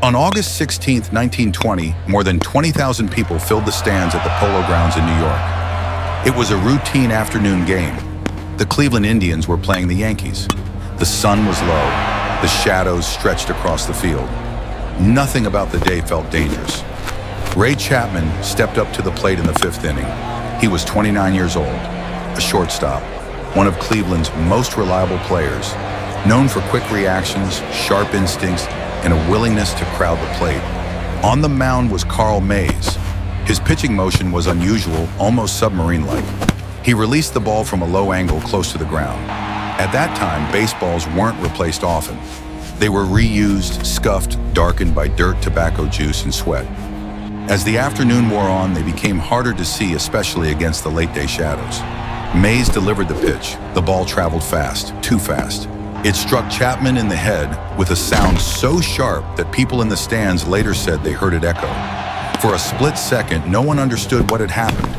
On August 16, 1920, more than 20,000 people filled the stands at the Polo Grounds in New York. It was a routine afternoon game. The Cleveland Indians were playing the Yankees. The sun was low. The shadows stretched across the field. Nothing about the day felt dangerous. Ray Chapman stepped up to the plate in the fifth inning. He was 29 years old, a shortstop, one of Cleveland's most reliable players, known for quick reactions, sharp instincts, and a willingness to crowd the plate. On the mound was Carl Mays. His pitching motion was unusual, almost submarine-like. He released the ball from a low angle close to the ground. At that time, baseballs weren't replaced often. They were reused, scuffed, darkened by dirt, tobacco juice, and sweat. As the afternoon wore on, they became harder to see, especially against the late-day shadows. Mays delivered the pitch. The ball traveled fast, too fast. It struck Chapman in the head with a sound so sharp that people in the stands later said they heard it echo. For a split second, no one understood what had happened.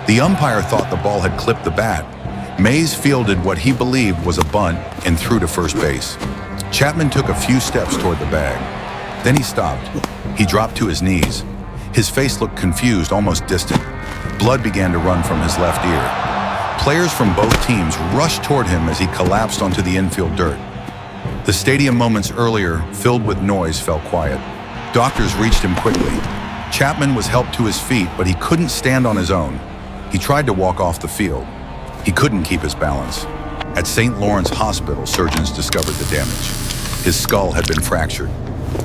The umpire thought the ball had clipped the bat. Mays fielded what he believed was a bunt and threw to first base. Chapman took a few steps toward the bag. Then he stopped. He dropped to his knees. His face looked confused, almost distant. Blood began to run from his left ear. Players from both teams rushed toward him as he collapsed onto the infield dirt. The stadium moments earlier, filled with noise, fell quiet. Doctors reached him quickly. Chapman was helped to his feet, but he couldn't stand on his own. He tried to walk off the field. He couldn't keep his balance. At St. Lawrence Hospital, surgeons discovered the damage. His skull had been fractured.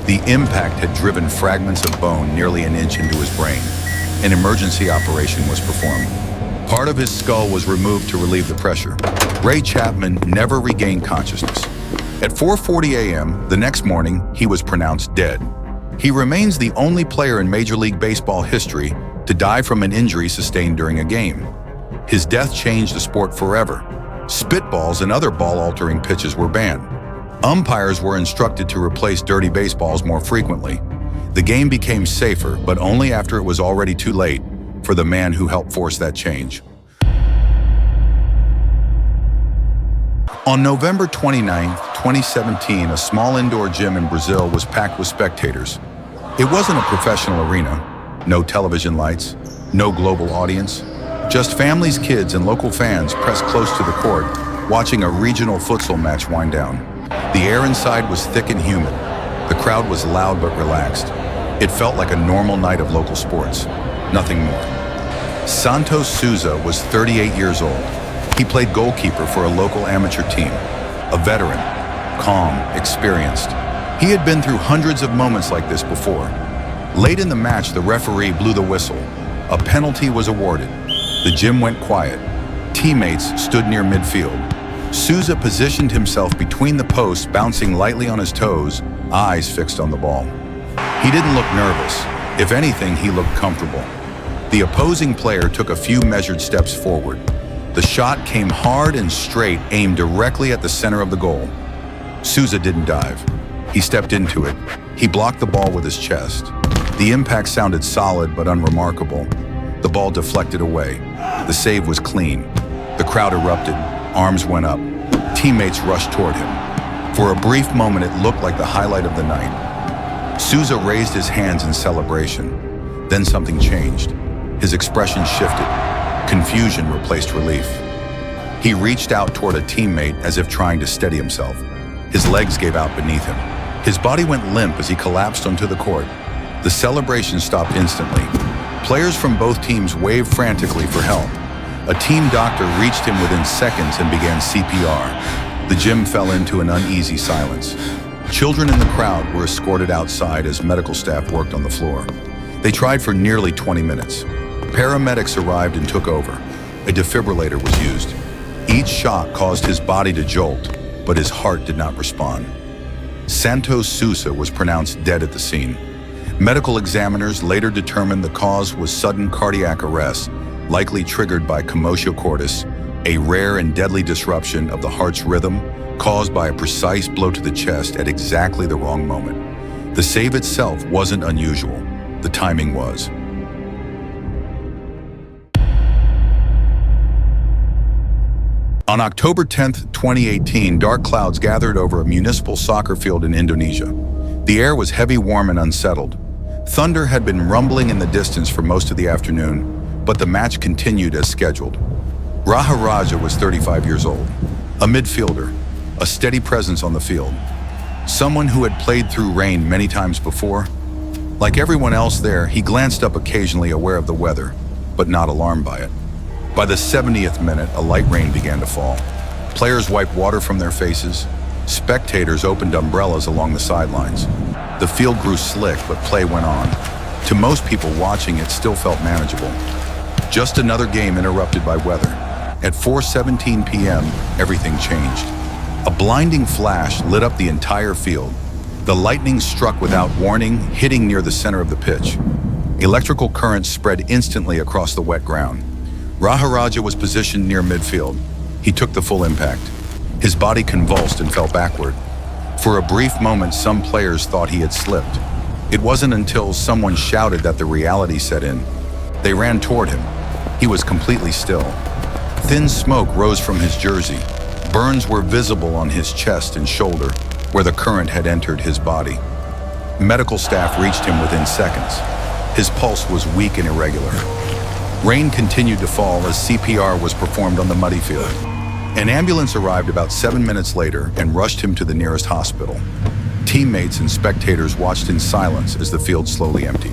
The impact had driven fragments of bone nearly an inch into his brain. An emergency operation was performed. Part of his skull was removed to relieve the pressure. Ray Chapman never regained consciousness. At 4:40 a.m. the next morning, he was pronounced dead. He remains the only player in Major League Baseball history to die from an injury sustained during a game. His death changed the sport forever. Spitballs and other ball-altering pitches were banned. Umpires were instructed to replace dirty baseballs more frequently. The game became safer, but only after it was already too late for the man who helped force that change. On November 29, 2017, a small indoor gym in Brazil was packed with spectators. It wasn't a professional arena. No television lights, no global audience. Just families, kids, and local fans pressed close to the court, watching a regional futsal match wind down. The air inside was thick and humid. The crowd was loud but relaxed. It felt like a normal night of local sports, nothing more. Santos Souza was 38 years old. He played goalkeeper for a local amateur team. A veteran, calm, experienced. He had been through hundreds of moments like this before. Late in the match, the referee blew the whistle. A penalty was awarded. The gym went quiet. Teammates stood near midfield. Souza positioned himself between the posts, bouncing lightly on his toes, eyes fixed on the ball. He didn't look nervous. If anything, he looked comfortable. The opposing player took a few measured steps forward. The shot came hard and straight, aimed directly at the center of the goal. Souza didn't dive. He stepped into it. He blocked the ball with his chest. The impact sounded solid but unremarkable. The ball deflected away. The save was clean. The crowd erupted. Arms went up. Teammates rushed toward him. For a brief moment, it looked like the highlight of the night. Souza raised his hands in celebration. Then something changed. His expression shifted. Confusion replaced relief. He reached out toward a teammate as if trying to steady himself. His legs gave out beneath him. His body went limp as he collapsed onto the court. The celebration stopped instantly. Players from both teams waved frantically for help. A team doctor reached him within seconds and began CPR. The gym fell into an uneasy silence. Children in the crowd were escorted outside as medical staff worked on the floor. They tried for nearly 20 minutes. Paramedics arrived and took over. A defibrillator was used. Each shock caused his body to jolt, but his heart did not respond. Santos Souza was pronounced dead at the scene. Medical examiners later determined the cause was sudden cardiac arrest, likely triggered by commotio cordis, a rare and deadly disruption of the heart's rhythm caused by a precise blow to the chest at exactly the wrong moment. The save itself wasn't unusual. The timing was. On October 10, 2018, dark clouds gathered over a municipal soccer field in Indonesia. The air was heavy, warm, and unsettled. Thunder had been rumbling in the distance for most of the afternoon, but the match continued as scheduled. Raharaja was 35 years old, a midfielder, a steady presence on the field, someone who had played through rain many times before. Like everyone else there, he glanced up occasionally, aware of the weather, but not alarmed by it. By the 70th minute, a light rain began to fall. Players wiped water from their faces. Spectators opened umbrellas along the sidelines. The field grew slick, but play went on. To most people watching, it still felt manageable. Just another game interrupted by weather. At 4:17 p.m., everything changed. A blinding flash lit up the entire field. The lightning struck without warning, hitting near the center of the pitch. Electrical currents spread instantly across the wet ground. Raharaja was positioned near midfield. He took the full impact. His body convulsed and fell backward. For a brief moment, some players thought he had slipped. It wasn't until someone shouted that the reality set in. They ran toward him. He was completely still. Thin smoke rose from his jersey. Burns were visible on his chest and shoulder, where the current had entered his body. Medical staff reached him within seconds. His pulse was weak and irregular. Rain continued to fall as CPR was performed on the muddy field. An ambulance arrived about 7 minutes later and rushed him to the nearest hospital. Teammates and spectators watched in silence as the field slowly emptied.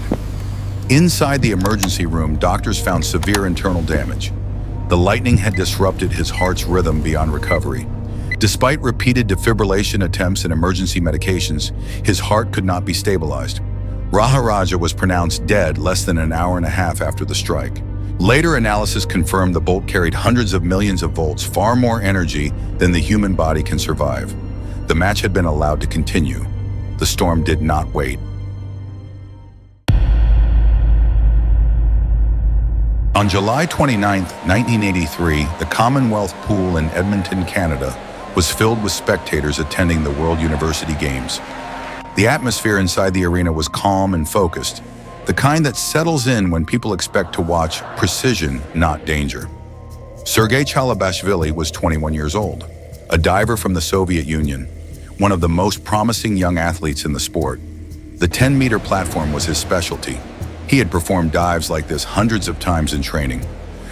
Inside the emergency room, doctors found severe internal damage. The lightning had disrupted his heart's rhythm beyond recovery. Despite repeated defibrillation attempts and emergency medications, his heart could not be stabilized. Raharaja was pronounced dead less than an hour and a half after the strike. Later analysis confirmed the bolt carried hundreds of millions of volts, far more energy than the human body can survive. The match had been allowed to continue. The storm did not wait. On July 29, 1983, the Commonwealth Pool in Edmonton, Canada, was filled with spectators attending the World University Games. The atmosphere inside the arena was calm and focused, the kind that settles in when people expect to watch precision, not danger. Sergey Chalabashvilli was 21 years old, a diver from the Soviet Union, one of the most promising young athletes in the sport. The 10-meter platform was his specialty. He had performed dives like this hundreds of times in training.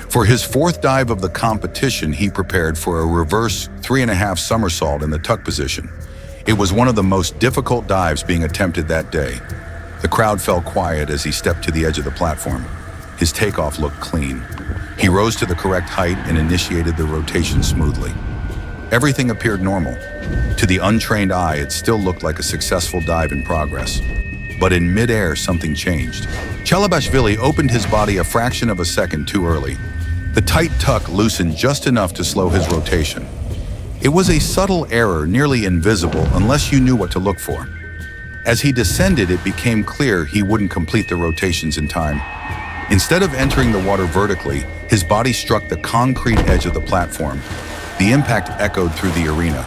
For his fourth dive of the competition, he prepared for a reverse 3.5 somersault in the tuck position. It was one of the most difficult dives being attempted that day. The crowd fell quiet as he stepped to the edge of the platform. His takeoff looked clean. He rose to the correct height and initiated the rotation smoothly. Everything appeared normal. To the untrained eye, it still looked like a successful dive in progress. But in midair, something changed. Chalabashvilli opened his body a fraction of a second too early. The tight tuck loosened just enough to slow his rotation. It was a subtle error, nearly invisible, unless you knew what to look for. As he descended, it became clear he wouldn't complete the rotations in time. Instead of entering the water vertically, his body struck the concrete edge of the platform. The impact echoed through the arena.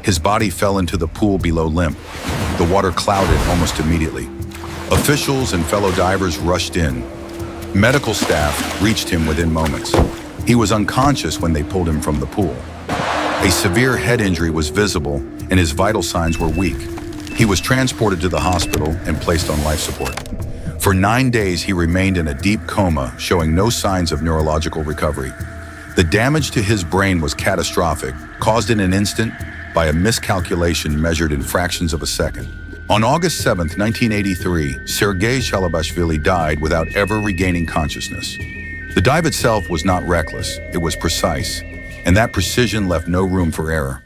His body fell into the pool below limp. The water clouded almost immediately. Officials and fellow divers rushed in. Medical staff reached him within moments. He was unconscious when they pulled him from the pool. A severe head injury was visible, and his vital signs were weak. He was transported to the hospital and placed on life support. For 9 days, he remained in a deep coma, showing no signs of neurological recovery. The damage to his brain was catastrophic, caused in an instant by a miscalculation measured in fractions of a second. On August 7, 1983, Sergey Chalabashvilli died without ever regaining consciousness. The dive itself was not reckless, it was precise, and that precision left no room for error.